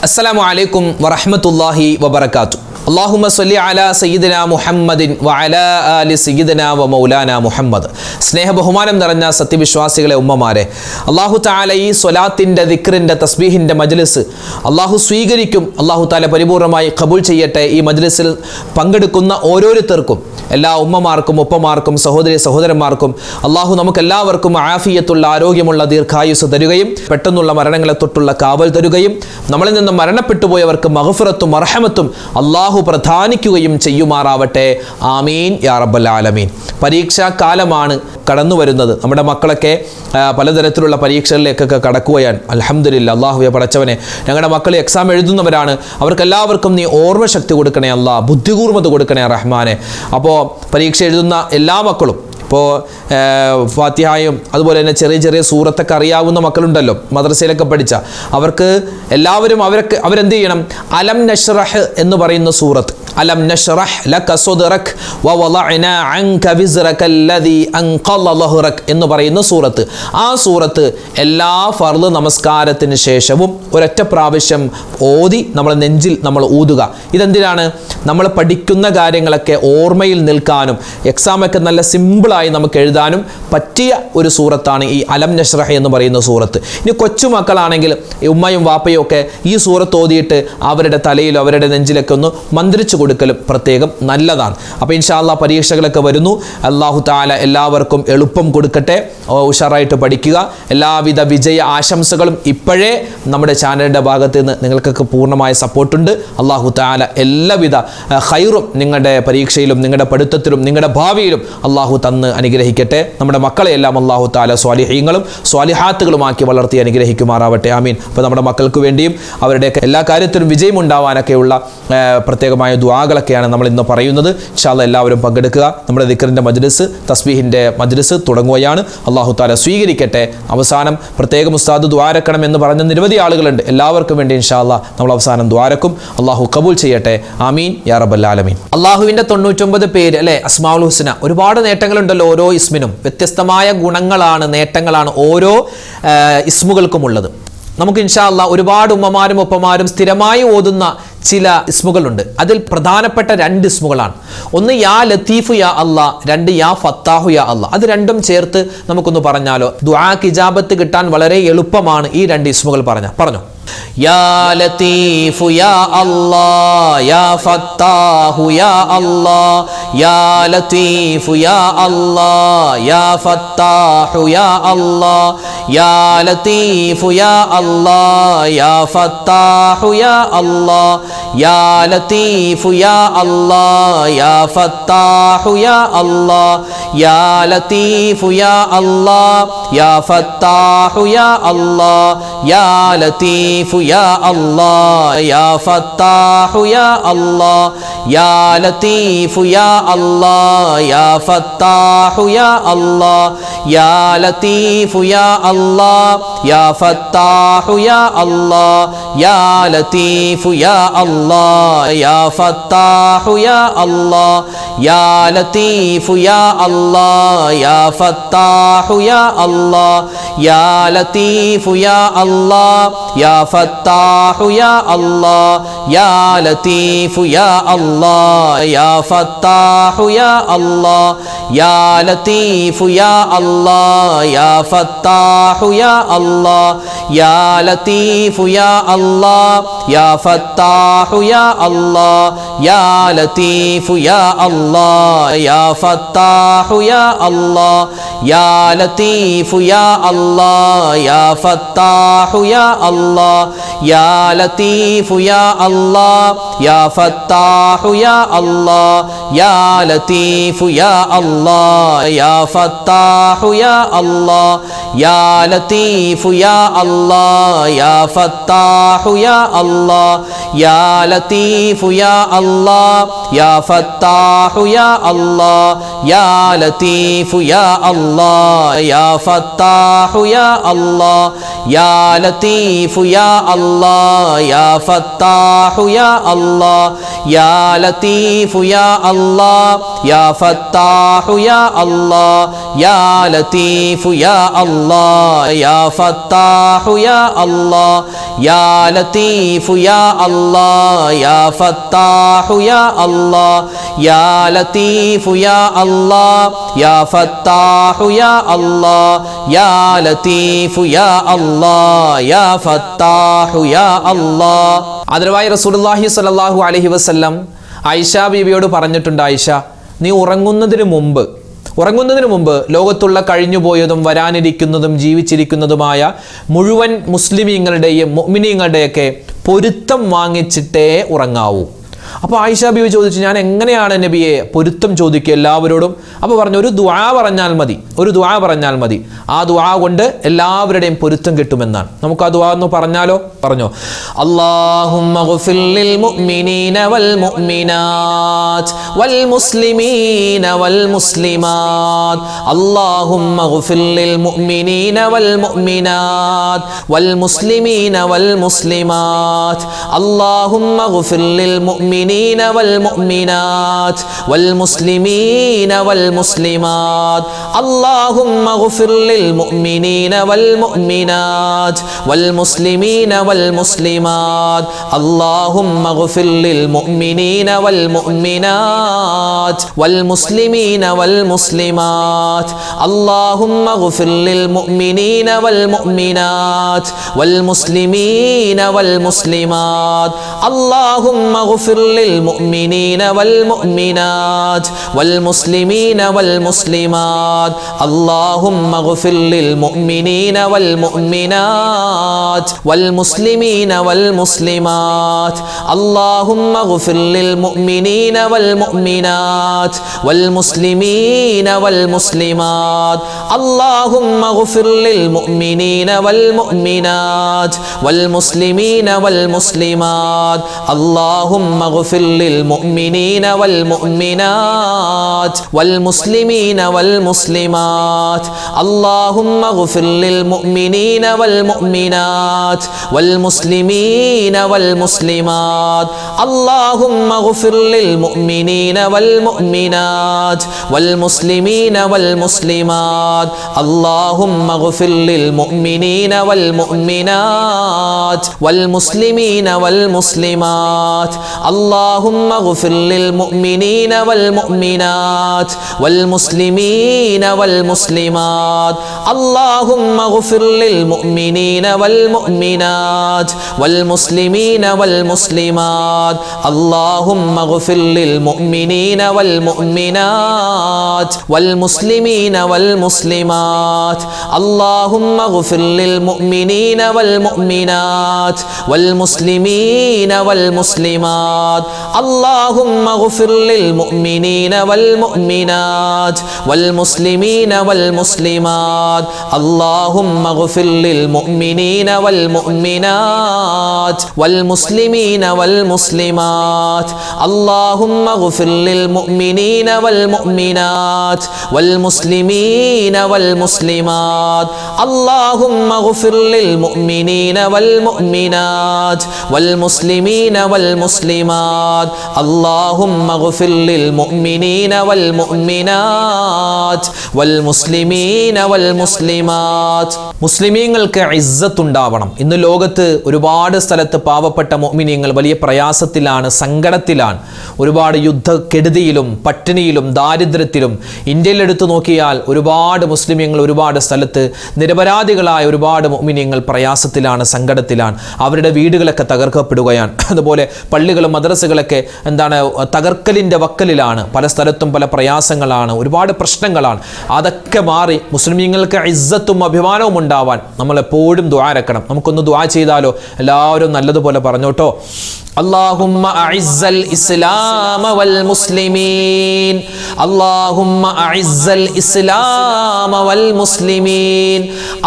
अस्सलामु अलैकुम वरहमतुल्लाहि वबरकातुहू। अल्लाहुम्मा सल्लि अला सയ്യിദിനാ മുഹമ്മദിൻ വഅലാ ആലി സയ്യിദിനാ വമൗലാനാ മുഹമ്മദ്। സ്നേഹ ബഹുമാനം നിറഞ്ഞ സത്യവിശ്വാസികളെ ഉമ്മമാരെ, അല്ലാഹു തആല ഈ സ്വലാത്തിന്റെ ദിക്റിന്റെ തസ്ബീഹിന്റെ മജ്ലിസ് അല്ലാഹു സ്വീകരിക്കും. അല്ലാഹു തആല പരിപൂർണമായി ഖബൂൽ ചെയ്യട്ടെ. ഈ മജ്ലിസിൽ പങ്കെടുക്കുന്ന ഓരോരുത്തർക്കും, എല്ലാ ഉമ്മമാർക്കും ഉപ്പമാർക്കും സഹോദരി സഹോദരന്മാർക്കും അല്ലാഹു നമുക്കെല്ലാവർക്കും ആഫിയത്തുള്ള ആരോഗ്യമുള്ള ദീർഘായുസ് തരുകയും പെട്ടെന്നുള്ള മരണങ്ങളെ തൊട്ടുള്ള കാവൽ തരുകയും നമ്മളിൽ നിന്ന് മരണപ്പെട്ടു പോയവർക്ക് മഗ്ഫിറത്തും മർഹമത്തും അല്ലാഹു പ്രധാനിക്കുകയും ചെയ്യുമാറാവട്ടെ. ആമീൻ യാ റബ്ബൽ ആലമീൻ. പരീക്ഷാ കാലമാണ് കടന്നു വരുന്നത്. നമ്മുടെ മക്കളൊക്കെ പലതരത്തിലുള്ള പരീക്ഷകളിലേക്കൊക്കെ കടക്കുകയാണ്. അൽഹംദുലില്ലാ. അല്ലാഹുവേ പടച്ചവനെ, ഞങ്ങളുടെ മക്കൾ എക്സാം എഴുതുന്നവരാണ്. അവർക്കെല്ലാവർക്കും നീ ഓർമ്മശക്തി കൊടുക്കണേ അല്ലാ, ബുദ്ധികൂർമ്മത കൊടുക്കണേ റഹ്മാനെ. അപ്പോൾ പരീക്ഷ എഴുതുന്ന എല്ലാ മക്കളും, ഇപ്പോൾ ഫാത്തിഹായും അതുപോലെ തന്നെ ചെറിയ ചെറിയ സൂറത്തൊക്കെ അറിയാവുന്ന മക്കളുണ്ടല്ലോ, മദ്രസയിലൊക്കെ പഠിച്ച, അവർക്ക് എല്ലാവരും അവരെന്ത് ചെയ്യണം? അലം നശ്റഹ് എന്ന് പറയുന്ന സൂറത്ത്, അലം നശ്റഹ് ലക സദ്റക് വവളഅനാ അൻക വിസ്റകല്ലദീ അൻഖള ലഹ്റക് എന്ന് പറയുന്ന സൂറത്ത്, ആ സൂറത്ത് എല്ലാ ഫർള് നമസ്കാരത്തിന് ശേഷവും ഒരൊറ്റ പ്രാവശ്യം ഓതി നമ്മൾ നെഞ്ചിൽ നമ്മൾ ഊതുക. ഇതെന്തിനാണ്? നമ്മൾ പഠിക്കുന്ന കാര്യങ്ങളൊക്കെ ഓർമ്മയിൽ നിൽക്കാനും എക്സാമൊക്കെ നല്ല സിമ്പിളായി നമുക്ക് എഴുതാനും പറ്റിയ ഒരു സൂറത്താണ് ഈ അലം നശ്റഹ് എന്ന് പറയുന്ന സൂറത്ത്. ഇനി കൊച്ചുമക്കളാണെങ്കിൽ ഉമ്മയും വാപ്പയും ഒക്കെ ഈ സൂറത്ത് ഓതിയിട്ട് അവരുടെ തലയിലോ അവരുടെ നെഞ്ചിലൊക്കെ ഒന്ന് മന്ത്രിച്ചു കൊടുക്കലും പ്രത്യേകം നല്ലതാണ്. അപ്പോൾ ഇൻഷാ അല്ലാഹ് പരീക്ഷകളൊക്കെ വരുന്നു. അല്ലാഹു തആല എല്ലാവർക്കും എളുപ്പം കൊടുക്കട്ടെ. ഉഷാറായിട്ട് പഠിക്കുക. എല്ലാവിധ വിജയ ആശംസകളും ഇപ്പോഴേ നമ്മുടെ ചാനലിൻ്റെ ഭാഗത്ത് നിന്ന് നിങ്ങൾക്കൊക്കെ പൂർണ്ണമായ സപ്പോർട്ടുണ്ട്. അല്ലാഹു തആല എല്ലാവിധ ഖൈറും നിങ്ങളുടെ പരീക്ഷയിലും നിങ്ങളുടെ പഠിത്തത്തിലും നിങ്ങളുടെ ഭാവിയിലും അല്ലാഹു തന്ന് അനുഗ്രഹിക്കട്ടെ. നമ്മുടെ മക്കളെയെല്ലാം അല്ലാഹു തആല സ്വാലിഹീങ്ങളും സ്വാലിഹാത്തുകളുമാക്കി വളർത്തി അനുഗ്രഹിക്കുമാറാവട്ടെ. ആമീൻ. അപ്പോൾ നമ്മുടെ മക്കൾക്ക് വേണ്ടിയും അവരുടെയൊക്കെ എല്ലാ കാര്യത്തിലും വിജയമുണ്ടാവാനൊക്കെയുള്ള പ്രത്യേകമായ ദുആകളൊക്കെയാണ് നമ്മൾ ഇന്ന് പറയുന്നത്. ഇൻഷാ അല്ലാഹ് എല്ലാവരും പങ്കെടുക്കുക. നമ്മുടെ ദിക്റിൻ്റെ മജ്ലിസ്, തസ്ബീഹിൻ്റെ മജ്ലിസ് തുടങ്ങുകയാണ്. അല്ലാഹു തആല സ്വീകരിക്കട്ടെ. അവസാനം പ്രത്യേകം ഉസ്താദ് ദ്വാരക്കണം എന്ന് പറഞ്ഞ നിരവധി ആളുകളുണ്ട്. എല്ലാവർക്കും വേണ്ടി ഇൻഷാ അല്ലാഹ് നമ്മൾ അവസാനം ദ്വാരക്കും. അല്ലാഹു കബൂൽ ചെയ്യട്ടെ. ആമീൻ യാ റബ്ബൽ ആലമീൻ. അല്ലാഹുവിൻ്റെ 99 പേര് അല്ലേ, അസ്മാഉൽ ഹുസ്ന. ഒരുപാട് നേട്ടങ്ങളുണ്ടല്ലോ ഓരോ ഇസ്മിനും. വ്യത്യസ്തമായ ഗുണങ്ങളാണ്, നേട്ടങ്ങളാണ് ഓരോ ഇസ്മുകൾക്കും ഉള്ളത്. നമുക്ക് ഇൻഷാ അല്ലാഹ് ഒരുപാട് ഉമ്മമാരും ഉപ്പമാരും സ്ഥിരമായി ഓതുന്ന ചില ഇസ്മുകളുണ്ട്. അതിൽ പ്രധാനപ്പെട്ട 2 ഇസ്മുകളാണ്. ഒന്ന് യാ ലത്തീഫു യാ അല്ലാ, 2 യാ ഫത്താഹു യാ അല്ലാ. അത് രണ്ടും ചേർത്ത് നമുക്കൊന്ന് പറഞ്ഞാലോ? ദുആക്ക് ഇജാബത്ത് കിട്ടാൻ വളരെ എളുപ്പമാണ് ഈ 2 ഇസ്മുകൾ പറഞ്ഞു. യാ ലത്തീഫു യാ അല്ലാ, യാ ഫത്താഹു യാ അല്ലാ, യാ ലത്തീഫു യാ അല്ലാ, യാ ഫത്താഹു യാ അല്ലാ, യാ ലത്തീഫു യാ അല്ലാ, യാ ഫത്താഹു യാ അല്ലാ, യാ ലത്തീഫു യാ അല്ലാ, യാ ഫത്താഹു യാ അല്ലാ, യാ ലത്തീഫു യാ അല്ലാ, യാ ഫത്താഹു യാ അല്ലാ, യാ ലത്തീഫു യാ അല്ലാ, യാ ഫത്താഹു യാ അല്ലാ, യാ ലത്തീഫു യാ അല്ലാ, യാ ഫത്താഹു യാ അല്ലാ, യാ ലത്തീഫു യാ അല്ലാ, യാ ഫത്താഹു യാ അല്ലാ, യാ ലത്തീഫു യാ അല്ലാ, യാ ഫത്താഹു യാ അല്ലാ, യാ ലത്തീഫു യാ അല്ലാ, യാ ഫത്താഹു യാ അല്ലാ, യാ ലത്തീഫു യാ അല്ലാ, യാ ഫത്താഹു യാ അല്ലാ, യാ ലത്തീഫു യാ അല്ലാ, യാ ഫത്താഹു യാ അല്ലാ, യാ ലത്തീഫു യാ അല്ലാ, യാ ഫത്താഹു യാ അല്ലാ, യാ ലത്തീഫു യാ അല്ലാ, യാ ഫത്താഹു യാ അല്ലാ, യാ ലത്തീഫു യാ അല്ലാ, യാ ഫത്താഹു യാ അല്ലാ, യാ ലത്തീഫു യാ അല്ലാ, യാ ഫത്താഹു യാ അല്ലാ, യാ ലത്തീഫു യാ അല്ലാ, യാ ഫത്താഹു യാ അല്ലാ, യാ ലത്തീഫു യാ അല്ലാ, യാ ഫത്താഹു യാ അല്ലാ, യാ ലത്തീഫു യാ അല്ലാ, യാ ഫത്താഹു യാ അല്ലാ, യാ ലത്തീഫു യാ അല്ലാ, യാ ഫത്താഹു യാ അല്ലാ, യാ ലത്തീഫു യാ അല്ലാ, യാ ഫത്താഹു യാ അല്ലാ, യാ ലത്തീഫു യാ അല്ലാ, യാ ഫത്താഹു യാ അല്ലാ, യാ ലത്തീഫു യാ അല്ലാ, Allah, Ya Fattahu Ya Allah, Ya Latifu Ya Allah, Ya Fattahu Ya Allah, Ya Latifu Ya Allah, Ya Fattahu Ya Allah, Ya Latifu Ya Allah, Ya Fattahu Ya Allah, Ya Latifu Ya Allah, Ya Fattahu Ya Allah. ആദരവായ റസൂലുള്ളാഹി സ്വല്ലല്ലാഹു അലൈഹി വസല്ലം ആയിഷ ബീവിയോട് പറഞ്ഞിട്ടുണ്ട്, ആയിഷ, നീ ഉറങ്ങുന്നതിന് മുമ്പ് ലോകത്തുള്ള കഴിഞ്ഞുപോയതും വരാനിരിക്കുന്നതും ജീവിച്ചിരിക്കുന്നതുമായ മുഴുവൻ മുസ്ലിമീങ്ങളുടെയും മുഅ്മിനീങ്ങളുടെയൊക്കെ പൊരുത്തം വാങ്ങിച്ചിട്ടേ ഉറങ്ങാവൂ. അപ്പോൾ ആയിഷ ബീവി ചോദിച്ചു, ഞാൻ എങ്ങനെയാണ് നബിയെ പൊരുത്തം ചോദിക്കുക എല്ലാവരോടും? അപ്പോൾ പറഞ്ഞു, ഒരു ദുആ പറഞ്ഞാൽ മതി, ആ ദുആ കൊണ്ട് എല്ലാവരുടെയും പൊരുത്തം കിട്ടുമെന്നാണ്. നമുക്ക് ആ ദുആ ഒന്ന് പറഞ്ഞാലോ? പറഞ്ഞോ. അല്ലാഹുമ്മ ഗ്ഫിർ ലിൽ മുഅ്മിനീന വൽ മുഅ്മിനാത്ത് വൽ മുസ്ലിമീന വൽ മുസ്ലിമാത്ത്. അല്ലാഹുമ്മ ഗ്ഫിർ ലിൽ മുഅ്മിനീന വൽ മുഅ്മിനാത്ത് വൽ മുസ്ലിമീന വൽ മുസ്ലിമാത്ത്. അല്ലാഹുമ്മ ഗ്ഫിർ ലിൽ മുഅ്മിനീന വൽ മുഅ്മിനാത്ത് വൽ മുസ്ലിമീന വൽ മുസ്ലിമാത്ത്. അല്ലാഹുമ്മ ഗ്ഫിർ ലിൽ മുഅ്മിനീന വൽ മുഅ്മിനാത്ത് വൽ മുസ്ലിമീന വൽ മുസ്ലിമാത്ത്. അല്ലാഹുമ്മ ഗ്ഫിർ ലിൽ മുഅ്മിനീന വൽ മുഅ്മിനാത്ത് വൽ മുസ്ലിമീന വൽ മുസ്ലിമാത്ത്. അല്ലാഹുമ്മ ഗ്ഫിർ ലിൽ മുഅ്മിനീന വൽ മുഅ്മിനാത്ത് വൽ മുസ്ലിമീന വൽ മുസ്ലിമാത്ത്. അല്ലാഹുമ്മ ഗ്ഫിർ ലിൽ മുഅ്മിനീന വൽ മുഅ്മിനാത്ത് വൽ മുസ്ലിമീന വൽ മുസ്ലിമാത്ത്. അല്ലാഹുമ്മ ഗ്ഫിർ ലിൽ മുഅ്മിനീന വൽ മുഅ്മിനാത്ത് വൽ മുസ്ലിമീന വൽ മുസ്ലിമാത്ത്. അല്ലാഹുമ്മ ഗ്ഫിർ ലിൽ മുഅ്മിനീന വൽ മുഅ്മിനാത്ത് വൽ മുസ്ലിമീന വൽ മുസ്ലിമാത്ത്. അല്ലാഹുമ്മ ഗ്ഫിർ ലിൽ മുഅ്മിനീന വൽ മുഅ്മിനാത്ത് വൽ മുസ്ലിമീന വൽ മുസ്ലിമാത്ത്. അല്ലാഹുമ്മ ഗ്ഫിർ ലിൽ മുഅ്മിനീന വൽ മുഅ്മിനാത്ത് വൽ മുസ്ലിമീന വൽ മുസ്ലിമാത്ത്. അല്ലാഹുമ്മ ഗ്ഫിർ ലിൽ മുഅ്മിനീന വൽ മുഅ്മിനാത്ത് വൽ മുസ്ലിമീന വൽ മുസ്ലിമാത്ത്. അല്ലാഹുമ്മ ഗ്ഫിർ ലിൽ മുഅ്മിനീന വൽ മുഅ്മിനാത്ത് വൽ മുസ്ലിമീന വൽ മുസ്ലിമാത്ത്. അല്ലാഹുമ്മ ഗ്ഫിർ ലിൽ മുഅ്മിനീന വൽ മുഅ്മിനാത്ത് വൽ മുസ്ലിമീന വൽ മുസ്ലിമാത്ത്. അല്ലാഹുമ്മ ഗ്ഫിർ ലിൽ മുഅ്മിനീന വൽ മുഅ്മിനാത്ത് വൽ മുസ്ലിമീന വൽ മുസ്ലിമാത്ത്. അല്ലാഹുമ്മ ഗ്ഫിർ ലിൽ മുഅ്മിനീന വൽ മുഅ്മിനാത്ത് വൽ മുസ്ലിമീന വൽ മുസ്ലിമാത്ത്. അല്ലാഹുമ്മ ഗ്ഫിർ ലിൽ മുഅ്മിനീന വൽ മുഅ്മിനാത്ത് വൽ മുസ്ലിമീന വൽ മുസ്ലിമാത്ത്. അല്ലാഹുമ്മ ഗ്ഫിർ ലിൽ മുഅ്മിനീന വൽ മുഅ്മിനാത്ത് വൽ മുസ്ലിമീന വൽ മുസ്ലിമാത്ത്. അല്ലാഹുമ്മ ഗ്ഫിർ ലിൽ മുഅ്മിനീന വൽ മുഅ്മിനാത്ത് വൽ മുസ്ലിമീന വൽ മുസ്ലിമാത്ത്. അല്ലാഹുമ്മ ഗ്ഫിർ ലിൽ മുഅ്മിനീന വൽ മുഅ്മിനാത്ത് വൽ മുസ്ലിമീന വൽ മുസ്ലിമാത്ത്. അല്ലാഹുമ്മ ഗ്ഫിർ ലിൽ മുഅ്മിനീന വൽ മുഅ്മിനാത്ത് വൽ മുസ്ലിമീന വൽ മുസ്ലിമാത്ത്. അല്ലാഹുമ്മ ഗ്ഫിർ ലിൽ മുഅ്മിനീന വൽ മുഅ്മിനാത്ത് വൽ മുസ്ലിമീന വൽ മുസ്ലിമാത്ത്. അല്ലാഹുമ്മ ഗ്ഫിർ ലിൽ മുഅ്മിനീന വൽ മുഅ്മിനാത്ത് വൽ മുസ്ലിമീന വൽ മുസ്ലിമാത്ത്. മുസ്ലിമീങ്ങൾക്ക് ഇസ്സത്ത് ഉണ്ടാവണം. ഇന്ന് ലോകത്ത് ഒരുപാട് സ്ഥലത്ത് പാവപ്പെട്ട മുഅ്മിനീങ്ങൾ വലിയ പ്രയാസത്തിലാണ്, സങ്കടത്തിലാണ്. ഒരുപാട് യുദ്ധക്കെടുതിയിലും പട്ടിണിയിലും ദാരിദ്ര്യത്തിലും. ഇന്ത്യയിൽ എടുത്തു നോക്കിയാൽ ഒരുപാട് മുസ്ലിമീങ്ങൾ ഒരുപാട് സ്ഥലത്ത് നിരപരാധികളായ ഒരുപാട് മുഅ്മിനീങ്ങൾ പ്രയാസത്തിലാണ്, സങ്കടത്തിലാണ്. അവരുടെ വീടുകളൊക്കെ തകർക്കപ്പെടുകയാണ്. അതുപോലെ പള്ളികളും മദ്രസകളൊക്കെ തകർക്കലിൻ്റെ വക്കലിലാണ്. പല സ്ഥലത്തും പല പ്രയാസങ്ങളാണ്, ഒരുപാട് പ്രശ്നങ്ങളാണ്. അതൊക്കെ മാറി മുസ്ലിമീങ്ങൾക്ക് ഇസ്സത്തും അഭിമാനവും ഉണ്ടാവാൻ നമ്മളെപ്പോഴും ദുആ ഇറക്കണം. നമുക്കൊന്ന് ദുആ ചെയ്താലോ? എല്ലാവരും നല്ലതുപോലെ പറഞ്ഞോട്ടോ. اللهم أعز الإسلام والمسلمين اللهم أعز الإسلام والمسلمين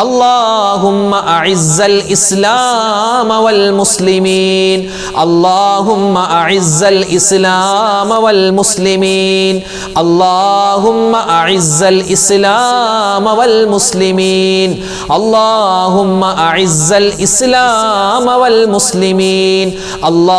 اللهم أعز الإسلام والمسلمين اللهم أعز الإسلام والمسلمين اللهم أعز الإسلام والمسلمين اللهم أعز الإسلام والمسلمين اللهم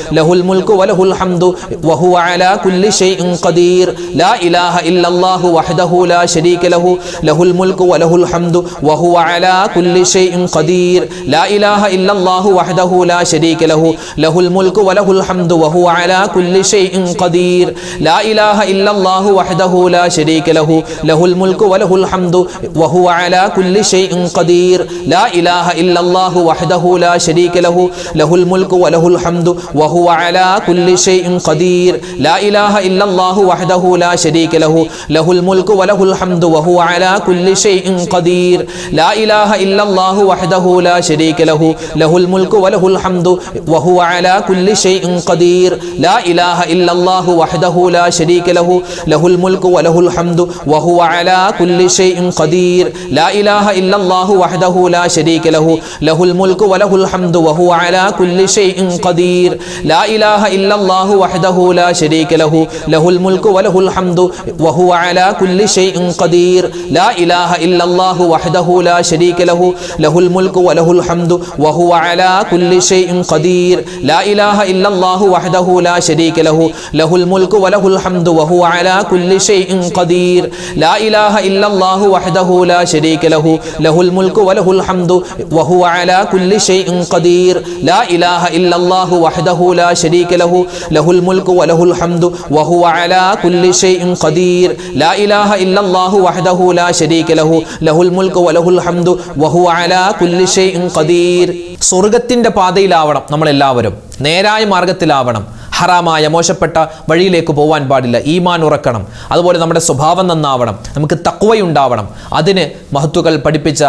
ലഹുൽ മുൽക്കു വലഹുൽ ഹംദു വഹുവ അലാ കുല്ലി ഷൈഇൻ ഖദീർ ലാ ഇലാഹ ഇല്ലല്ലാഹു വഹ്ദഹു ലാ ശരീക ലഹു ലഹുൽ മുൽക്കു വലഹുൽ ഹംദു വഹുവ അലാ കുല്ലി ഷൈഇൻ ഖദീർ ലാ ഇലാഹ ഇല്ലല്ലാഹു വഹ്ദഹു ലാ ശരീക ലഹു ലഹുൽ മുൽക്കു വലഹുൽ ഹംദു വഹുവ അലാ കുല്ലി ഷൈഇൻ ഖദീർ ലാ ഇലാഹ ഇല്ലല്ലാഹു വഹ്ദഹു ലാ ശരീക ലഹു ലഹുൽ മുൽക്കു വലഹുൽ ഹംദു വഹുവ അലാ കുല്ലി ഷൈഇൻ ഖദീർ ലാ ഇലാഹ ഇല്ലല്ലാഹു വഹ്ദഹു ലാ ശരീക ലഹു ലഹുൽ മുൽക്കു വലഹുൽ ഹംദു വഹുവ അലാ കുല്ലി ഷൈഇൻ ഖദീർ ലാ ഇലാഹ ഇല്ലല്ലാഹു വഹ്ദഹു ലാ ശരീക ലഹു ലഹുൽ മുൽക്കു വലഹുൽ ഹംദു വഹുവ അലാ കുല്ലി ഷൈഇൻ ഖദീർ ലാ ഇലാഹ ഇല്ലല്ലാഹു വഹ്ദഹു ലാ ശരീക ലഹു ലഹുൽ മുൽക്കു വലഹുൽ ഹംദു വഹുവ അലാ കുല്ലി ഷൈഇൻ ഖദീർ ലാ ഇലാഹ ഇല്ലല്ലാഹു വഹ്ദഹു ലാ ശരീക ലഹു ലഹുൽ മുൽക്കു വലഹുൽ ഹംദു വഹുവ അലാ കുല്ലി ഷൈഇൻ ഖദീർ ലാ ഇലാഹ ഇല്ലല്ലാഹു വഹ്ദഹു ലാ ശരീക ലഹു ലഹുൽ മുൽക്കു വലഹുൽ ഹംദു വഹുവ അലാ കുല്ലി ഷൈഇൻ ഖദീർ ലാ ഇലാഹ ഇല്ലല്ലാഹു വഹ്ദഹു ലാ ശരീക ലഹു ലഹുൽ മുൽക്കു വലഹുൽ ഹംദു വഹുവ അലാ കുല്ലി ഷൈഇൻ ഖദീർ ലാ ഇലാഹ ഇല്ലല്ലാഹു വഹ്ദഹു ലാ ശരീക ലഹു ലഹുൽ മുൽക്കു വലഹുൽ ഹംദു വഹുവ അലാ കുല്ലി ഷൈഇൻ ഖദീർ ലാ ഇലാഹ ഇല്ലല്ലാഹു വഹ്ദഹു ലാ ശരീക ലഹു ലഹുൽ മുൽക്കു വലഹുൽ ഹംദു വഹുവ അലാ കുല്ലി ഷൈഇൻ ഖദീർ ലാ ഇലാഹ ഇല്ലല്ലാഹു വഹ്ദഹു ലാ ശരീക ലഹു ലഹുൽ മുൽക്കു വലഹുൽ ഹംദു വഹുവ അലാ കുല്ലി ഷൈഇൻ ഖദീർ ലാ ഇലാഹ ഇല്ലല്ലാഹു വഹ്ദഹു ലാ ശരീക ലഹു ലഹുൽ മുൽക്കു വലഹുൽ ഹംദു വഹുവ അലാ കുല്ലി ഷൈഇൻ ഖദീർ ലാ ഇലാഹ ഇല്ലല്ലാഹു വഹ്ദഹു ലാ ശരീക ലഹു ലഹുൽ മുൽക്കു വലഹുൽ ഹംദു വഹുവ അലാ കുല്ലി ഷൈഇൻ ഖദീർ. സ്വർഗത്തിന്റെ പാതയിലാവണം നമ്മളെല്ലാവരും, നേരായ മാർഗത്തിലാവണം. ഹറാമായ മോശപ്പെട്ട വഴിയിലേക്ക് പോകാൻ പാടില്ല. ഈമാൻ ഉറക്കണം. അതുപോലെ നമ്മുടെ സ്വഭാവം നന്നാവണം. നമുക്ക് തഖ്വയുണ്ടാവണം. അതിന് മഹത്തുക്കൾ പഠിപ്പിച്ച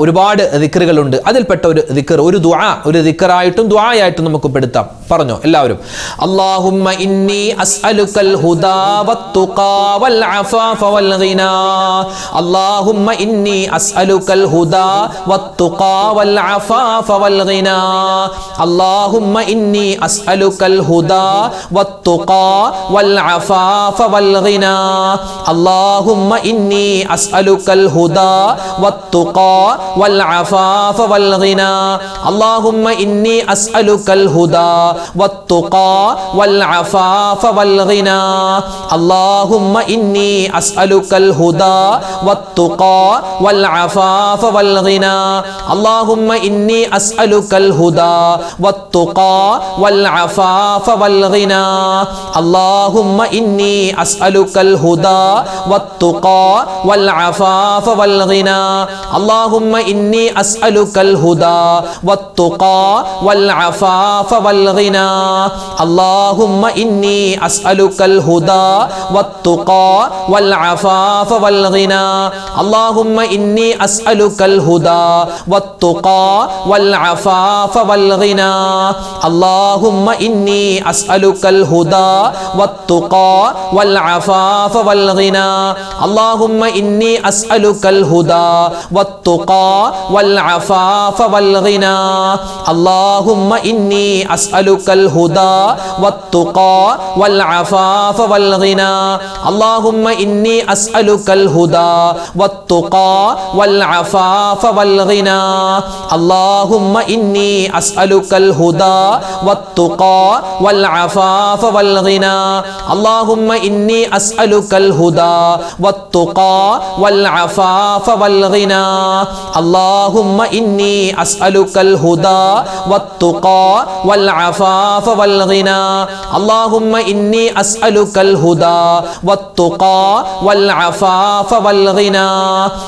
ഒരുപാട് ദിക്റുകളുണ്ട്. അതിൽപ്പെട്ട ഒരു ദിക്ർ, ഒരു ദുആ, ഒരു ദിക്റായിട്ടും ദുആയായിട്ടും നമുക്ക് പെടുത്താം. പറഞ്ഞോ എല്ലാവരും. അല്ലാഹുമ്മ ഇന്നി അസ്അലുക്കൽ ഹുദാ വത്തുഖാ വൽ അഫാഫ വൽ ഗിനാ. അല്ലാഹുമ്മ ഇന്നി അസ്അലുക്കൽ ഹുദാ വത്തുഖാ വൽ അഫാഫ വൽ ഗിനാ. അല്ലാഹുമ്മ ഇന്നി അസ്അലുക്കൽ ഹുദാ വത്തുഖാ വൽ അഫാഫ വൽ ഗിനാ. അല്ലാഹുമ്മ ഇന്നി അസ്അലുക്കൽ ഹുദാ വത്തുഖാ والعفاف والغنى. اللهم إني أسألك الهدى والتقى والعفاف والغنى. اللهم إني أسألك الهدى والتقى والعفاف والغنى. اللهم إني أسألك الهدى والتقى والعفاف والغنى. اللهم إني أسألك الهدى والتقى والعفاف والغنى. اللهم إني أسألك الهدى والتقى والعفاف والغنى. اللهم إني أسألك الهدى والتقى والعفاف والغنى. اللهم إني أسألك الهدى والتقى والعفاف والغنى. اللهم إني أسألك الهدى والتقى والعفاف والغنى. اللهم إني أسألك الهدى والتقى والعفاف والغنى. اللهم إني أسألك الهدى والتقى والعفاف والغنى. اللهم إني أسألك الهدى والتقى والعفاف والغنى. اللهم إني أسألك الهدى والتقى والعفاف والغنى. اللهم إني أسألك الهدى والتقى والعفاف والغنى. اللهم إني أسألك الهدى والتقى والعفاف والغنى. اللهم إني أسألك الهدى والتقى والعفاف والغنى.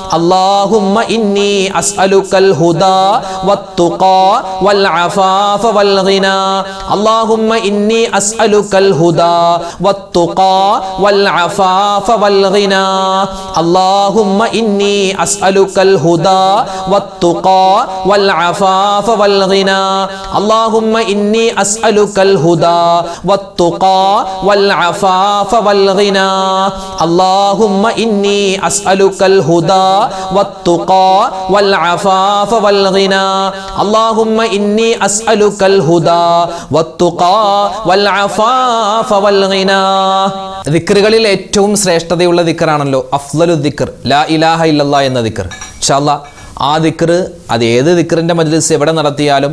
اللهم إني أسألك الهدى والتقى والعفاف والغنى. اللهم إني أسألك الهدى والتقى والعفاف والغنى. اللهم إني أسألك الهدى والتقى والعفاف والغنى. اللهم إني أسألك الهدى والتقى والعفاف والغنى. اللهم إني أسألك الهدى والتقى والعفاف والغنى. اللهم إني أسألك الهدى والتقى والعفاف والغنى. ദിക്റുകളിൽ ഏറ്റവും ശ്രേഷ്ഠതയുള്ള ദിക്റാണല്ലോ അഫ്ളലു ദിക്ർ ലാ ഇലാഹ ഇല്ലല്ലാഹ് എന്ന ദിക്ർ. ഇൻഷാ അല്ലാഹ് ആ ദിക്ർ അത് ഏത് ദിക്റിൻ്റെ മജ്ലിസ് എവിടെ നടത്തിയാലും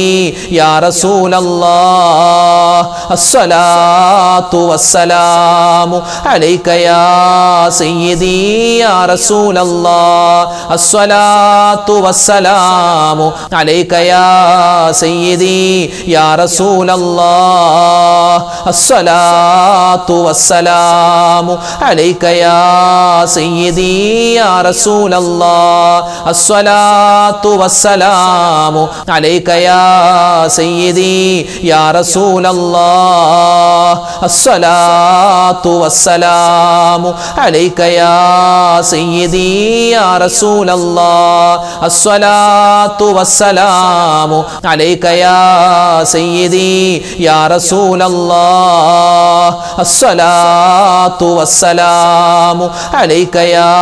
يا رسول الله الصلاة والسلام عليك يا سيدي يا رسول الله الصلاة والسلام عليك يا سيدي يا رسول الله الصلاة والسلام عليك يا سيدي يا رسول الله الصلاة والسلام عليك يا سيدي يا رسول الله الصلاة والسلام عليك يا سيدي يا رسول الله الصلاة والسلام عليك يا سيدي يا رسول الله الصلاة والسلام عليك يا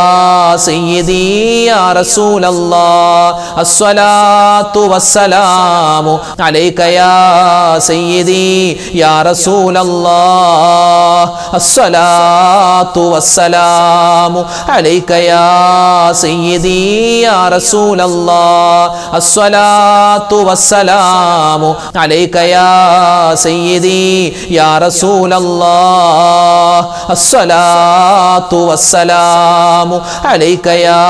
سيدي يا رسول الله الصلاة والسلام عليك يا سيدي يا رسول الله الصلاة والسلام عليك يا سيدي يا رسول الله الصلاة والسلام عليك يا سيدي يا رسول الله الصلاة والسلام عليك يا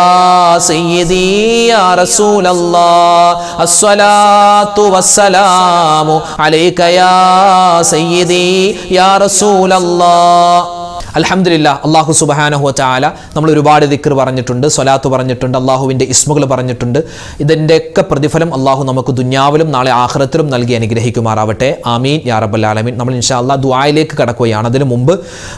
سيدي يا رسول الله الصلاة والسلام عليك يا سيدي يا رسول الله. അൽഹംദുലില്ലാ, അള്ളാഹു സുബ്ഹാനഹു വ തആല നമ്മൾ ഒരുപാട് ദിക്ർ പറഞ്ഞിട്ടുണ്ട്, സ്വലാത്ത് പറഞ്ഞിട്ടുണ്ട്, അള്ളാഹുവിൻ്റെ ഇസ്മുകൾ പറഞ്ഞിട്ടുണ്ട്. ഇതിൻ്റെയൊക്കെ പ്രതിഫലം അള്ളാഹു നമുക്ക് ദുനിയാവിലും നാളെ ആഖിറത്തിലും നൽകി അനുഗ്രഹിക്കുമാറാവട്ടെ. ആമീൻ യാ റബ്ബൽ ആലമീൻ. നമ്മൾ ഇൻഷാ അല്ലാഹ് ദുആയിലേക്ക് കടക്കുകയാണ്. അതിനു മുമ്പ്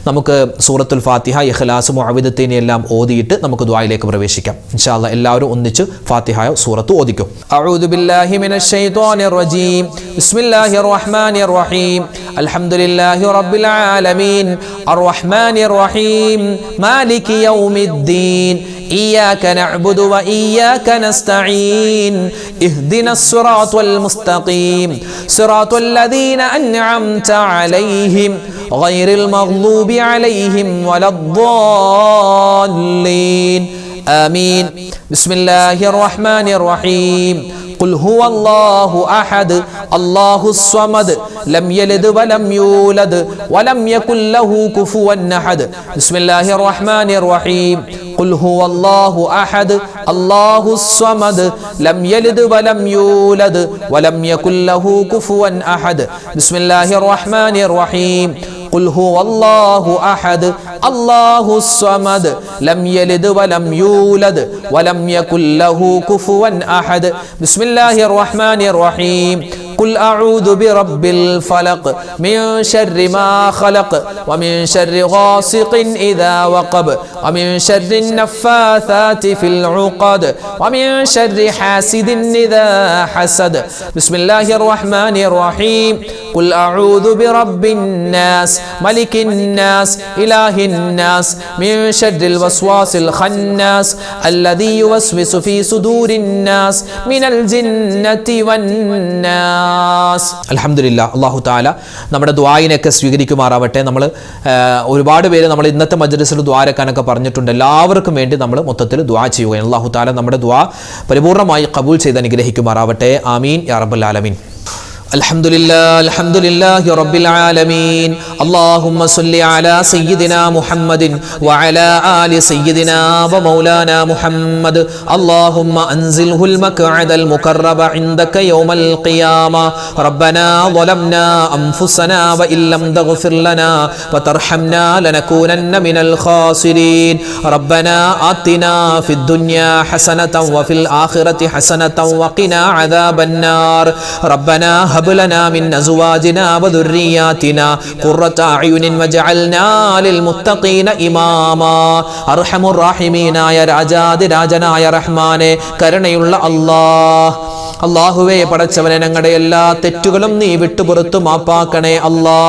നമുക്ക് സൂറത്തുൽ ഫാത്തിഹ, ഇഖ്ലാസ്, മുഅവ്വിദത്തൈനി എല്ലാം ഓതിയിട്ട് നമുക്ക് ദുആയിലേക്ക് പ്രവേശിക്കാം. ഇൻഷാ അല്ലാഹ് എല്ലാവരും ഒന്നിച്ച് ഫാത്തിഹ സൂറത്ത് ഓദിക്കും. അഊദു ബില്ലാഹി മിനശ് ശൈത്വാനിർ റജീം. ബിസ്മില്ലാഹിർ റഹ്മാനിർ റഹീം. അൽഹംദുലില്ലാഹി റബ്ബിൽ ആലമീൻ അർറഹ്മാനിർ റഹീം മാലികി യൗമിദ്ദീൻ إياك نعبد وإياك نستعين اهدنا الصراط المستقيم صراط الذين أنعمت عليهم غير المغضوب عليهم ولا الضالين آمين. بسم الله الرحمن الرحيم. قل هو الله أحد الله الصمد لم يلد ولم يولد ولم يكن له كفوا أحد. بسم الله الرحمن الرحيم. قل هو الله أحد الله الصمد لم يلد ولم يولد ولم يكن له كفوا أحد. بسم الله الرحمن الرحيم. قل هو الله أحد الله الصمد لم يلد ولم يولد ولم يكن له كفوا أحد. بسم الله الرحمن الرحيم. قل أعوذ برب الفلق من شر ما خلق ومن شر غاسق إذا وقب ومن شر النفاثات في العقد ومن شر حاسد إذا حسد. بسم الله الرحمن الرحيم. قل أعوذ برب الناس ملك الناس إله الناس من شر الوسواس الخناس الذي يوسوس في صدور الناس من الجنة والناس. അൽഹംദുലില്ലാ, അല്ലാഹു തആല നമ്മുടെ ദുആയിനൊക്കെ സ്വീകരിക്കുമാറാവട്ടെ. നമ്മൾ ഒരുപാട് പേര് നമ്മൾ ഇന്നത്തെ മജ്ലിസിൽ ദുആരക്കാനൊക്കെ പറഞ്ഞിട്ടുണ്ട്. എല്ലാവർക്കും വേണ്ടി നമ്മൾ മൊത്തത്തിൽ ദുആ ചെയ്യുകയാണ്. അല്ലാഹു തആല നമ്മുടെ ദുആ പരിപൂർണ്ണമായി ഖബൂൽ ചെയ്ത് അനുഗ്രഹിക്കുമാറാവട്ടെ. ആമീൻ യാ റബ്ബൽ ആലമീൻ. الحمد لله رب العالمين. اللهم صل على سيدنا محمد وعلى آل سيدنا ومولانا محمد. اللهم أنزله المقعد المقرب عندك يوم القيامة. ربنا ظلمنا أنفسنا وإن لم تغفر لنا وترحمنا لنكونن من الخاسرين. ربنا آتنا في الدنيا حسنة وفي الآخرة حسنة وقنا عذاب النار. ربنا هب لنا من أزواجنا وذرياتنا قرة أعين واجعلنا للمتقين إماما. أرحم الراحمين يا രാജാതി രാജനായ റഹ്മാനെ, കരുണയുള്ള അല്ലാഹ്, അല്ലാഹുവേ പടച്ചവനെ, ഞങ്ങളുടെ എല്ലാ തെറ്റുകളും നീ വിട്ടുപുറത്തു മാപ്പാക്കണേ അല്ലാ.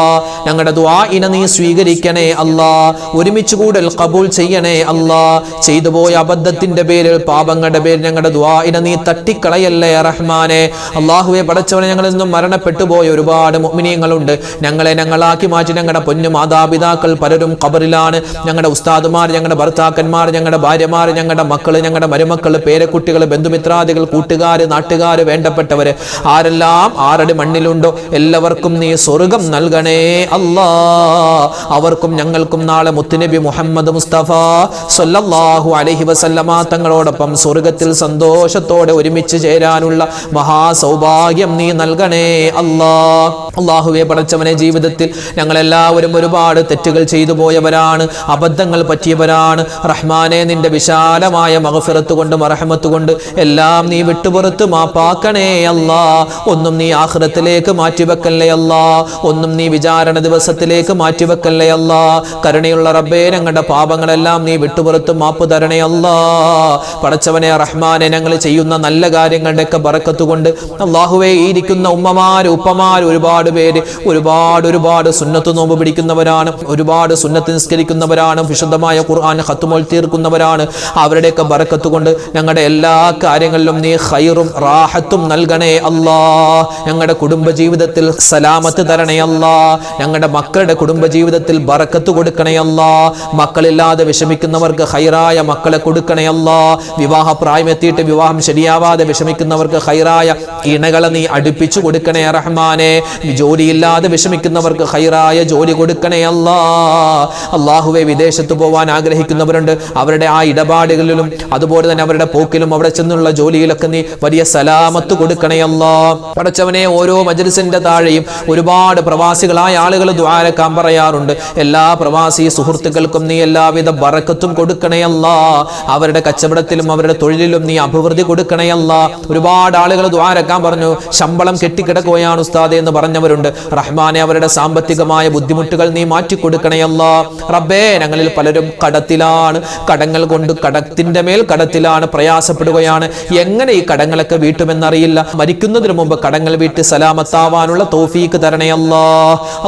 ഞങ്ങളുടെ ദുആഇനെ നീ സ്വീകരിക്കണേ അല്ലാ. ഒരുമിച്ച് കൂടൽ ഖബൂൽ ചെയ്യണേ അല്ലാ. ചെയ്തു പോയ അബദ്ധത്തിന്റെ പേരിൽ, പാപങ്ങളുടെ പേരിൽ ഞങ്ങളുടെ ദുആഇനെ നീ തട്ടിക്കളയല്ലേ റഹ്മാനെ. അല്ലാഹുവേ പടച്ചവനെ, ഞങ്ങളിൽ നിന്നും മരണപ്പെട്ടു പോയ ഒരുപാട് മുഅ്മിനീങ്ങളുണ്ട്. ഞങ്ങളാക്കി മാറ്റി ഞങ്ങളുടെ പൊന്നു മാതാപിതാക്കൾ പലരും ഖബറിലാണ്. ഞങ്ങളുടെ ഉസ്താദുമാർ, ഞങ്ങളുടെ ഭർത്താക്കന്മാർ, ഞങ്ങളുടെ ഭാര്യമാർ, ഞങ്ങളുടെ മക്കള്, ഞങ്ങളുടെ മരുമക്കൾ, പേരക്കുട്ടികൾ, ബന്ധുമിത്രാദികൾ, കൂട്ടുകാർ, നാട്ടുകാർ, വേണ്ടപ്പെട്ടവരെ ആരെല്ലാം ആറടി മണ്ണിലുണ്ടോ എല്ലാവർക്കും നീ സ്വർഗം നൽകണേ അല്ലാ. അവർക്കും ഞങ്ങൾക്കും നാളെ മുത്തുനബി മുഹമ്മദ് മുസ്തഫ സ്വല്ലല്ലാഹു അലൈഹി വസല്ലമ തങ്ങളോടൊപ്പം സ്വർഗത്തിൽ സന്തോഷത്തോടെ ഒരുമിച്ച് ചേരാനുള്ള മഹാസൗഭാഗ്യം നീ നൽകണേ അല്ലാ. അല്ലാഹുവേ പടച്ചവനെ, ജീവിതത്തിൽ ഞങ്ങളെല്ലാവരും ഒരുപാട് തെറ്റുകൾ ചെയ്തു പോയവരാണ്, അബദ്ധങ്ങൾ പറ്റിയവരാണ്. റഹ്മാനെ, നിന്റെ വിശാലമായ മഗ്ഫിറത്ത് കൊണ്ട് റഹ്മത്ത് കൊണ്ട് എല്ലാം നീ വിട്ടുപുറത്ത് മാപ്പാക്കണേ അല്ലാ. ഒന്നും നീ ആഖിറത്തിലേക്ക് മാറ്റിവെക്കല്ലേ അല്ലാ. ഒന്നും നീ വിചാരണ ദിവസത്തിലേക്ക് മാറ്റിവെക്കല്ലേ അല്ലാ. കരുണയുള്ള റബ്ബേ, ഞങ്ങളുടെ പാപങ്ങളെല്ലാം നീ വിട്ടുപുറത്ത് മാപ്പ് തരണേ അല്ലാ. പടച്ചവനെ റഹ്മാനെ, ഞങ്ങൾ ചെയ്യുന്ന നല്ല കാര്യങ്ങളുടെയൊക്കെ ബറക്കത്ത് കൊണ്ട് അല്ലാഹുവേ, ഇരിക്കുന്ന ഉമ്മമാര് ഉപ്പമാര് ഒരുപാട് പേര് ഒരുപാട് സുന്നത്ത് നോമ്പ് പിടിക്കുന്നവരാണ്, ഒരുപാട് സുന്നത്ത് നിസ്കരിക്കുന്നവരാണ്, വിശുദ്ധമായ ഖുർആൻ ഖത്മോൽ തീർക്കുന്നവരാണ്. അവരുടെയൊക്കെ ബറക്കത്ത് കൊണ്ട് ഞങ്ങളുടെ എല്ലാ കാര്യങ്ങളിലും നീ ഖൈറും റാഹത്തും നൽകണേ അല്ലാ. ഞങ്ങളുടെ കുടുംബ ജീവിതത്തിൽ സലാമത്ത് തരണേ അല്ലാ. ഞങ്ങളുടെ മക്കളുടെ കുടുംബ ജീവിതത്തിൽ ബറക്കത്ത് കൊടുക്കണേ അല്ലാ. മക്കളില്ലാതെ വിഷമിക്കുന്നവർക്ക് ഖൈറായ മക്കളെ കൊടുക്കണേ അല്ലാ. വിവാഹ പ്രായമെത്തിയിട്ട് വിവാഹം ശരിയാവാതെ വിഷമിക്കുന്നവർക്ക് ഖൈറായ ഇണകളെ നീ അടുപ്പിച്ചു കൊടുക്കണേ റഹ്മാനെ. ജോലിയില്ലാതെ വിഷമിക്കുന്നവർക്ക് ഖൈറായ ജോലി കൊടുക്കണേ അല്ലാ. അല്ലാഹുവേ, വിദേശത്ത് പോവാൻ ആഗ്രഹിക്കുന്നവരുണ്ട്, അവരുടെ ആ ഇടപാടുകളിലും അതുപോലെ തന്നെ അവരുടെ പോക്കിലും അവിടെ ചെന്നുള്ള ജോലിയിലൊക്കെ നീ വലിയ സലാമത്ത് കൊടുക്കണേ അല്ലാ. പടച്ചവനെ, ഓരോ മജ്ലിസിന്റെ താഴെയും ഒരുപാട് പ്രവാസികളായ ആളുകൾ ദുആരക്കാൻ പറയാറുണ്ട്. എല്ലാ പ്രവാസി സുഹൃത്തുക്കൾക്കും നീ എല്ലാവിധ ബറക്കത്തും കൊടുക്കണേ അല്ലാ. അവരുടെ കച്ചവടത്തിലും അവരുടെ തൊഴിലിലും നീ അഭിവൃദ്ധി കൊടുക്കണേ അല്ലാ. ഒരുപാട് ആളുകൾ ദുആരക്കാൻ പറഞ്ഞു, ശമ്പളം കെട്ടിക്കിടക്കുകയാണ് ഉസ്താദേ എന്ന് പറഞ്ഞവരുണ്ട്. റഹ്മാനെ, അവരുടെ സാമ്പത്തികമായ ബുദ്ധിമുട്ടുകൾ നീ മാറ്റിക്കൊടുക്കണേ അല്ലാ. റബ്ബേ, ഞങ്ങളിൽ പലരും കടത്തിലാണ്, കടങ്ങൾ കൊണ്ട് കടത്തിന്റെ മേൽ കടത്തിലാണ്, പ്രയാസപ്പെടുകയാണ്. എങ്ങനെ ഈ കടങ്ങളൊക്കെ വീട്ടുമെന്നറിയില്ല. മരിക്കുന്നതിന് മുമ്പ് കടങ്ങൾ വീട്ടി സലാമത്താവാനുള്ള തൗഫീക്ക് തരണേ അല്ലാ.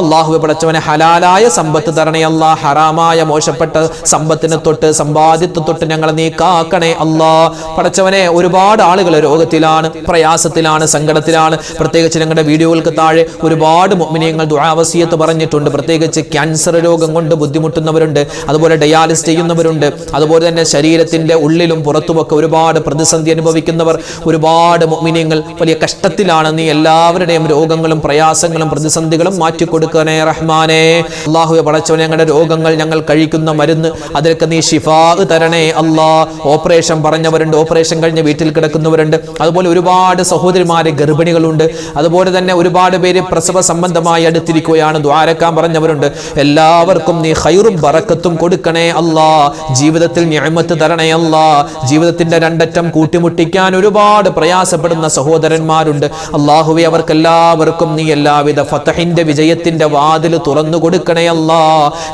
അല്ലാഹുവേ പടച്ചവനെ, ഹലാലായ സമ്പത്ത് തരണേ അല്ലാ. ഹറാമായ മോശപ്പെട്ട സമ്പത്തിനെ തൊട്ട് സമ്പാദ്യത്തെ തൊട്ട് ഞങ്ങളെ നീ കാക്കണേ അല്ലാ. പടച്ചവനെ, ഒരുപാട് ആളുകൾ രോഗത്തിലാണ്, പ്രയാസത്തിലാണ്, സങ്കടത്തിലാണ്. പ്രത്യേകിച്ച് ഞങ്ങളുടെ വീഡിയോകൾക്ക് താഴെ ഒരുപാട് മുഅ്മിനീങ്ങൾ ദുആ വസിയത്ത് പറഞ്ഞിട്ടുണ്ട്. പ്രത്യേകിച്ച് ക്യാൻസർ രോഗം കൊണ്ട് ബുദ്ധിമുട്ടുന്നവരുണ്ട്, അതുപോലെ ഡയാലിസ് ചെയ്യുന്നവരുണ്ട്, അതുപോലെ തന്നെ ശരീരത്തിന്റെ ഉള്ളിലും പുറത്തുമൊക്കെ ഒരുപാട് പ്രതിസന്ധി അനുഭവിക്കുന്നവർ ഒരുപാട് മുഅ്മിനീങ്ങൾ വലിയ കഷ്ടത്തിലാണ്. നീ എല്ലാവരുടെയും രോഗങ്ങളും പ്രയാസങ്ങളും പ്രതിസന്ധികളും മാറ്റിക്കൊടുക്കണേ റഹ്മാനെ. അല്ലാഹുവേ പടച്ചവനെ, ഞങ്ങളുടെ രോഗങ്ങൾ, ഞങ്ങൾ കഴിക്കുന്ന മരുന്ന്, അതിലൊക്കെ നീ ശിഫാ തരണേ അല്ലാ. ഓപ്പറേഷൻ പറഞ്ഞവരുണ്ട്, ഓപ്പറേഷൻ കഴിഞ്ഞ് വീട്ടിൽ കിടക്കുന്നവരുണ്ട്, അതുപോലെ ഒരുപാട് സഹോദരിമാരെ ഗർഭിണികളുണ്ട്, അതുപോലെ തന്നെ ഒരുപാട് പേര് പ്രസവ സംബന്ധമായി അടുത്തിരിക്കുകയാണ്, ദ്വാരക്കാൻ പറഞ്ഞവരുണ്ട്. എല്ലാവർക്കും നീ ഖൈറും ബറക്കത്തും കൊടുക്കണേ അല്ലാ. ജീവിതത്തിൽ നിഅമത്ത് തരണേ അല്ലാ. ജീവിതത്തിന്റെ രണ്ടറ്റം കൂട്ടിമുട്ടിക്കാൻ ഒരുപാട് പ്രയാസപ്പെടുന്ന സഹോദരന്മാരുണ്ട്. അല്ലാഹുവേ, അവർക്കെല്ലാവർക്കും നീ എല്ലാവിധ ഫതഹിന്റെ വിജയത്തിന്റെ വാതിൽ തുറന്നു കൊടുക്കണേ അല്ലാ.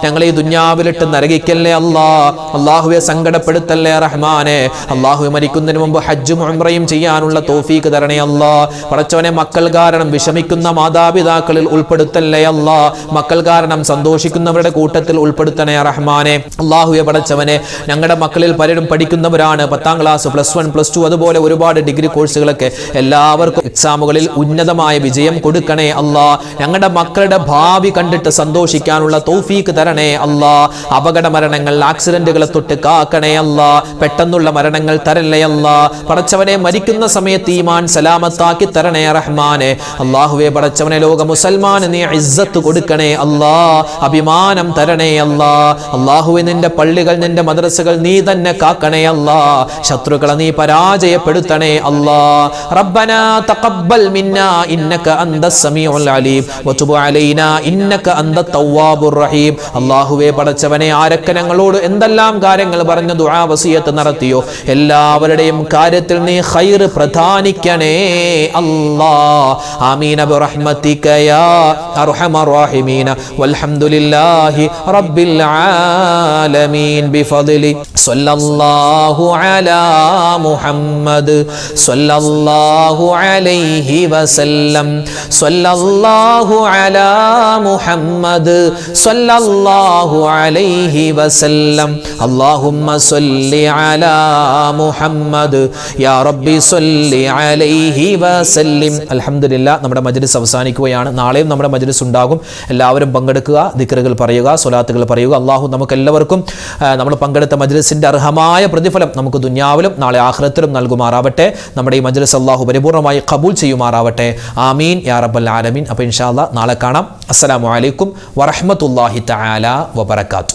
ഞങ്ങളെ ഈ ദുനിയാവിലിട്ട് നരകിക്കല്ലേ അല്ലാ. അല്ലാഹുവേ, സങ്കടപ്പെടുത്തല്ലേ റഹ്മാനെ. അല്ലാഹുവേ, മരിക്കുന്നതിന് മുമ്പ് ഹജ്ജും ഉംറയും ചെയ്യാനുള്ള തൗഫീക്ക് തരണേ അല്ലാ. പടച്ചവനെ, മക്കൾ കാരണം വിഷമിക്കുന്ന മാതാപിതാക്കളിൽ ഉൾപ്പെടുത്തല്ലേ അല്ലാ. മക്കൾ കാരണം സന്തോഷിക്കുന്നവരുടെ കൂട്ടത്തിൽ ഉൾപ്പെടുത്തണേ റഹ്മാനെ. അല്ലാഹുവേ പടച്ചവനെ, ഞങ്ങളുടെ മക്കളിൽ പലരും പഠിക്കുന്നവരാണ്, 10ാം ക്ലാസ്, +1, +2, അതുപോലെ ഒരുപാട് ഡിഗ്രി കോഴ്സുകളൊക്കെ. എല്ലാവർക്കും എക്സാമുകളിൽ ഉന്നതമായ വിജയം കൊടുക്കണേ അല്ലാ. ഞങ്ങളുടെ മക്കളുടെ ഭാവി കണ്ടിട്ട് സന്തോഷിക്കാനുള്ള തൗഫീക്ക് തരണേ അല്ലാ. അപകട മരണങ്ങൾ, ആക്സിഡന്റുകളെ തൊട്ട് കാക്കണേ അല്ലാ. പെട്ടെന്നുള്ള മരണങ്ങൾ തരല്ലേ അല്ലാ. പടച്ചവനെ, മരിക്കുന്ന സമയത്ത് ഈമാൻ സലാമത്താക്കി തരണേ റഹ്മാനെ. അല്ലാഹുവേ പടച്ചവനെ, ലോക മുസൽമാന് നീ ഇസ്സത്ത് കൊടുക്കണേ അല്ലാ. അഭിമാനം തരണേ അല്ലാ. അല്ലാഹുവേ, നിന്റെ പള്ളികൾ, നിന്റെ മദ്രസകൾ നീ തന്നെ കാക്കണേ അല്ലാ. ശത്രുക്കളെ നീ പരാജയപ്പെടുത്തണേ അല്ലാ. റബ്ബനാ തഖബ്ബൽ മിന്നാ ഇന്നക അന്തസ് സമീഉൽ അലീം വതുബ് അലൈനാ ഇന്നക അന്തത് തവ്വാബുർ റഹീം. അല്ലാഹുവേ പടച്ചവനെ, ആരൊക്കെ ഞങ്ങളോട് എന്തെല്ലാം കാര്യങ്ങൾ പറഞ്ഞു ദുആ വസിയത്ത് നടത്തിയോ എല്ലാവരുടെയും കാര്യത്തിൽ നീ ഖൈർ പ്രദാനിക്കണേ അല്ലാ. ആമീൻ ബിറഹ്മതിക യാ അർഹമർ റഹീമീൻ. വൽഹംദുലില്ലാഹി റബ്ബിൽ ആലമീൻ ബിഫദ്ലി സ്വല്ലല്ലാഹു അലാ മുഹമ്മദ് സ്വല്ലല്ലാഹു അലൈഹി വസല്ലം. സ്വല്ലല്ലാഹു അലാ മുഹമ്മദ് സ്വല്ലല്ലാഹു അലൈഹി വസല്ലം. അല്ലാഹുമ്മ സ്വല്ലി അലാ മുഹമ്മദ് യാ റബ്ബി സ്വല്ലി അലൈഹി വസല്ലം. അൽഹംദുലില്ലാ, നമ്മുടെ മജ്ലിസ് അവസാനിക്കുകയാണ്. നാളെയും നമ്മുടെ മജ്ലിസ് ഉണ്ടാകും. എല്ലാവരും പങ്കെടുക്കുക, ദിക്റുകൾ പറയുക, സ്വലാത്തുകൾ പറയുക. അല്ലാഹു നമുക്ക് എല്ലാവർക്കും നമ്മൾ പങ്കെടുത്ത മജ്ലിസിന്റെ അർഹമായ പ്രതിഫലം നമുക്ക് ദുനിയാവിലും നാളെ ആഖിറത്തിലും നൽകുമാറാവട്ടെ. നമ്മുടെ ഈ മജ്ലിസ് ദുആസ് അല്ലാഹു പരിപൂർണമായി ഖബൂൽ ചെയ്യുമാറാവട്ടെ. ആമീൻ യാ റബ്ബൽ ആലമീൻ. അപ്പോൾ ഇൻഷാ അല്ലാഹ് നാളെ കാണാം. അസ്സലാമു അലൈക്കും വറഹ്മത്തുള്ളാഹി തആല വബറകാതുഹു.